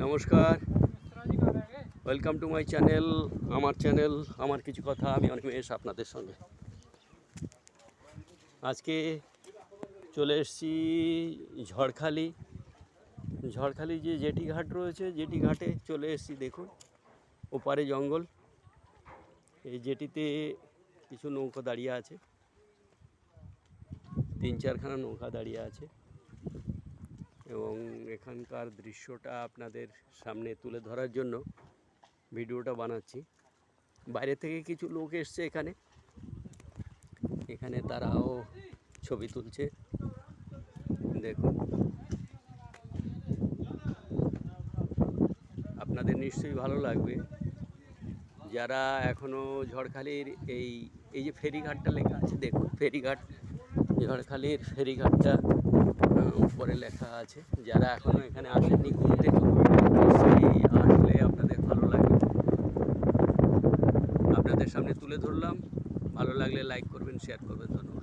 নমস্কার, welcome to my channel. Channel আমার কিছু কথা, আমি অনিমেষ আপনাদের সঙ্গে। আজকে চলে এসেছি ঝড়খালি যে জেটি ঘাট রয়েছে, জেটি ঘাটে চলে এসেছি। দেখুন, ওপারে জঙ্গল, এই জেটিতে কিছু নৌকা দাঁড়িয়ে আছে, 3-4খানা নৌকা দাঁড়িয়ে আছে এবং এখানকার দৃশ্যটা আপনাদের সামনে তুলে ধরার জন্য ভিডিওটা বানাচ্ছি। বাইরে থেকে কিছু লোক এসছে এখানে তারাও ছবি তুলছে। দেখুন, আপনাদের নিশ্চয়ই ভালো লাগবে। যারা এখনও ঝড়খালির এই যে ফেরিঘাটটা লেখা আছে, দেখুন ফেরিঘাট, ঝড়খালির ফেরিঘাটটা উপরে লেখা আছে। যারা এখনও এখানে আসেননি ঘুরতে, সেই আসলে আপনাদের ভালো লাগবে। আপনাদের সামনে তুলে ধরলাম। ভালো লাগলে লাইক করবেন, শেয়ার করবেন। ধন্যবাদ।